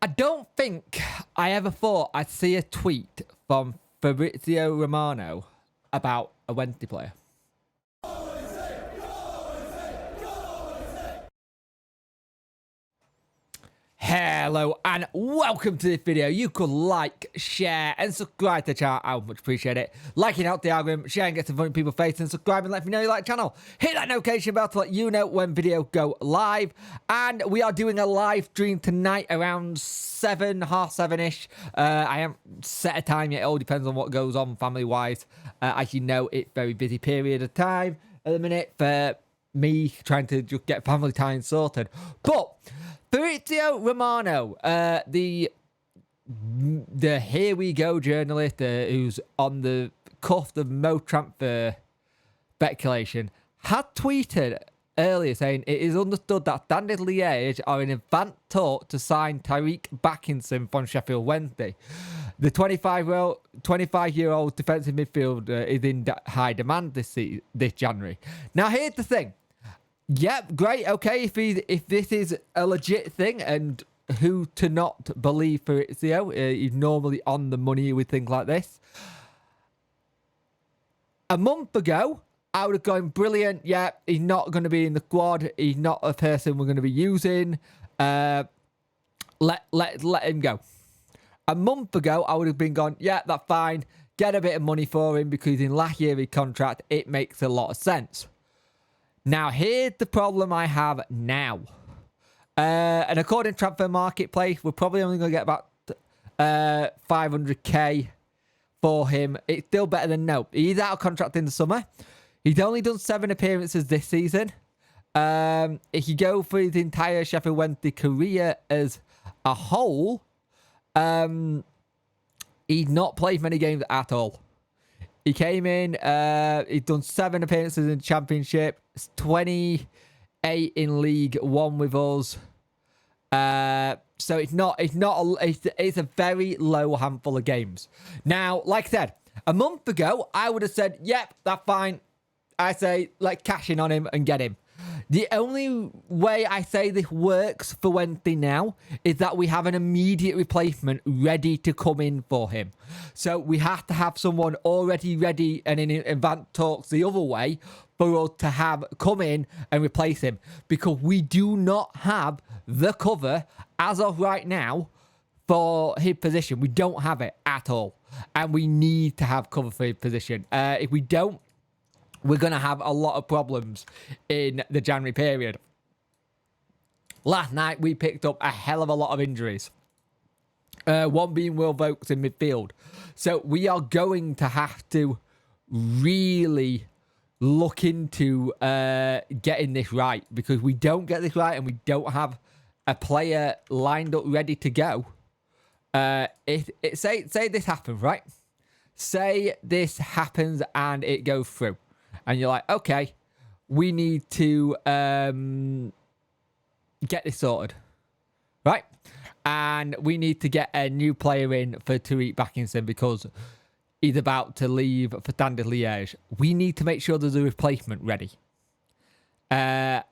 I don't think I ever thought I'd see a tweet from Fabrizio Romano about a Wednesday player. Hello and welcome to this video. You could like, share and subscribe to the channel. I would much appreciate it. Liking out the algorithm, sharing gets in front of people's face, and subscribing let me know you like the channel. Hit that notification bell to let you know when videos go live. And we are doing a live stream tonight around 7, half 7-ish. I haven't set a time yet. It all depends on what goes on family-wise. As you know, it's a very busy period of time at the minute for me trying to just get family time sorted. But Fabrizio Romano, the here we go journalist who's on the cuff of Mo transfer speculation, had tweeted earlier saying it is understood that Standard Liège are in advanced talk to sign Tariq Backinson from Sheffield Wednesday. The 25-year-old defensive midfielder is in high demand this January. Now here's the thing. Yep, great. Okay, if this is a legit thing, and who to not believe Fabrizio? He's normally on the money with things like this. A month ago, I would have gone brilliant. Yeah, he's not going to be in the squad. He's not a person we're going to be using. Let him go. A month ago, I would have been gone. Yeah, that's fine. Get a bit of money for him because in last year's contract, it makes a lot of sense. Now, here's the problem I have now. And according to Transfer Marketplace, we're probably only going to get about 500k for him. It's still better than no. He's out of contract in the summer. He's only done 7 appearances this season. If you go for his entire Sheffield Wednesday career as a whole, he's not played many games at all. He came in, he's done 7 appearances in the Championship, 28 in League One with us. So it's a very low handful of games. Now, like I said, a month ago, I would have said, yep, that's fine. I say, like, cash in on him and get him. The only way I say this works for Wednesday now is that we have an immediate replacement ready to come in for him. So we have to have someone already ready and in advanced talks the other way for us to have come in and replace him. Because we do not have the cover as of right now for his position. We don't have it at all. And we need to have cover for his position. If we don't, we're going to have a lot of problems in the January period. Last night, we picked up a hell of a lot of injuries. One being Will Vokes in midfield. So we are going to have to really look into getting this right. Because we don't get this right and we don't have a player lined up ready to go. Say this happens, right? Say this happens and it goes through. And you're like, okay, we need to get this sorted, right? And we need to get a new player in for Tariq Backinson because he's about to leave for Standard Liège. We need to make sure there's a replacement ready. I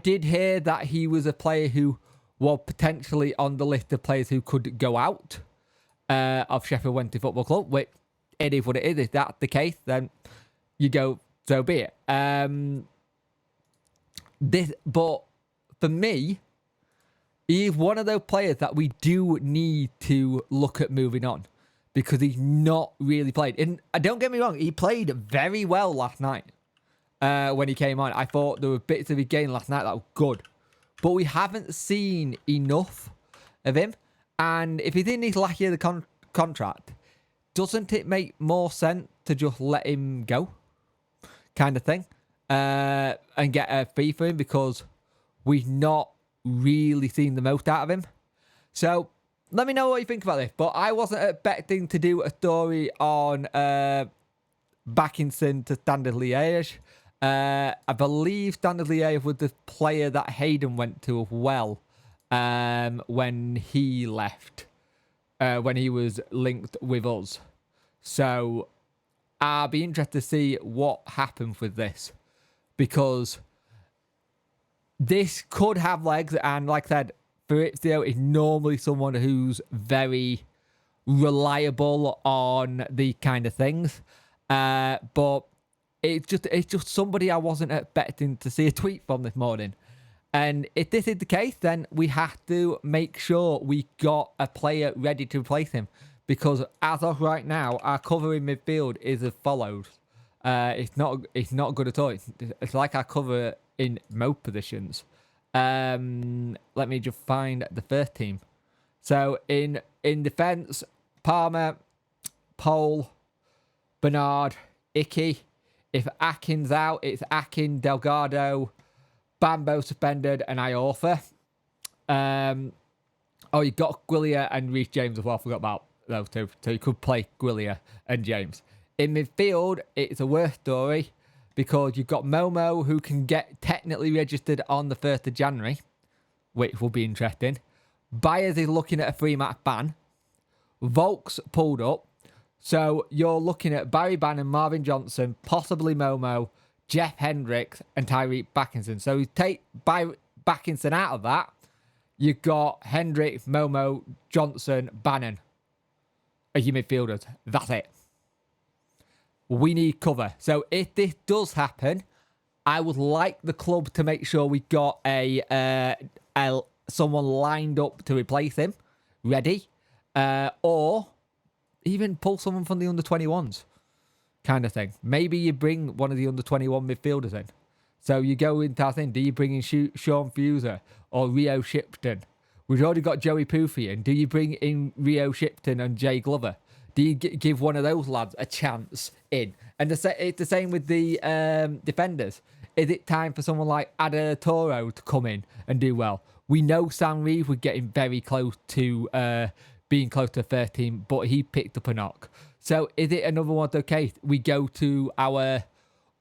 did hear that he was a player who was potentially on the list of players who could go out of Sheffield Wednesday Football Club, which it is what it is. If that's the case, then you go, so be it. But for me, he's one of those players that we do need to look at moving on because he's not really played. And don't get me wrong, he played very well last night when he came on. I thought there were bits of his game last night that were good, but we haven't seen enough of him. And if he's in his last year of the contract, doesn't it make more sense to just let him go? Kind of thing, and get a fee for him because we've not really seen the most out of him. So let me know what you think about this. But I wasn't expecting to do a story on Backinson to Standard Liège. I believe Standard Liège was the player that Hayden went to as well when he left, when he was linked with us. So I'll be interested to see what happens with this because this could have legs. And like I said, Fabrizio is normally someone who's very reliable on the kind of things. But it's just somebody I wasn't expecting to see a tweet from this morning. And if this is the case, then we have to make sure we got a player ready to replace him. Because as of right now, our cover in midfield is as follows. It's not good at all. It's like our cover in most positions. Let me just find the first team. So in defence, Palmer, Pole, Bernard, Icky. If Akin's out, it's Akin, Delgado, Bambo suspended, and Iorfa. You got Gwillia and Reece James as well. Forgot about those two. So you could play Gwillia and James. In midfield, it's a worse story because you've got Momo, who can get technically registered on the 1st of January, which will be interesting. Byers is looking at a 3-match ban. Volk's pulled up. So you're looking at Barry Bannon, Marvin Johnson, possibly Momo, Jeff Hendricks, and Tyreek Backinson. So you take Backinson out of that, you've got Hendricks, Momo, Johnson, Bannon as your midfielders. That's it. We need cover. So if this does happen, I would like the club to make sure we got someone lined up to replace him, ready, or even pull someone from the under-21s kind of thing. Maybe you bring one of the under-21 midfielders in. So you go into that thing. Do you bring in Sean Fuser or Rio Shipton? We've already got Joey Poofy in. Do you bring in Rio Shipton and Jay Glover? Do you give one of those lads a chance in? And it's the same with the defenders. Is it time for someone like Ada Toro to come in and do well? We know Sam Reeve was getting very close to being close to the first team, but he picked up a knock. So is it another one? Okay, we go to our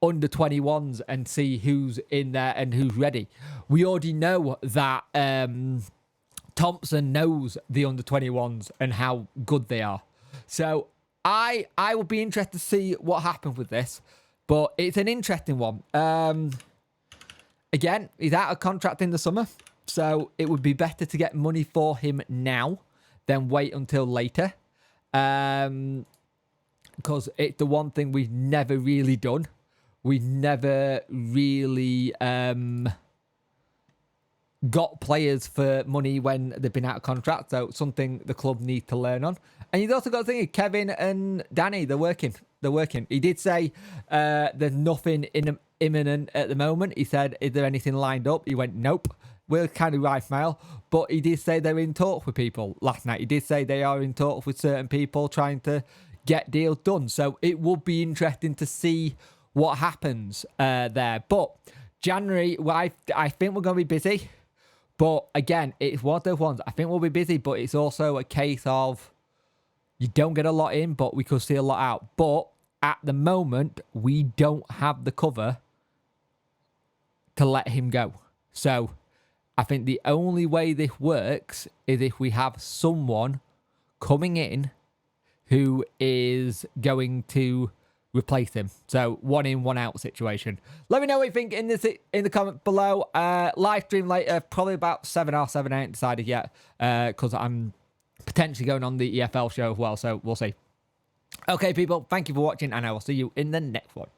under-21s and see who's in there and who's ready. We already know that Thompson knows the under-21s and how good they are. So I will be interested to see what happens with this, but it's an interesting one. Again, he's out of contract in the summer, so it would be better to get money for him now than wait until later. Because it's the one thing we've never really done. We've never really got players for money when they've been out of contract. So it's something the club need to learn on. And you've also got to think, Kevin and Danny, they're working. He did say there's nothing imminent at the moment. He said, is there anything lined up? He went, nope. We're kind of right mail. But he did say they're in talks with people last night. He did say they are in talks with certain people trying to get deals done. So it would be interesting to see what happens there. But January, well, I think we're going to be busy. But again, it's one of those ones. I think we'll be busy, but it's also a case of you don't get a lot in, but we could see a lot out. But at the moment, we don't have the cover to let him go. So I think the only way this works is if we have someone coming in who is going to replace him. So 1 in, 1 out situation. Let me know what you think in the comment below. Live stream later, probably about 7 or 7. I ain't decided yet because I'm potentially going on the EFL show as well. So we'll see. Okay, people, thank you for watching, and I will see you in the next one.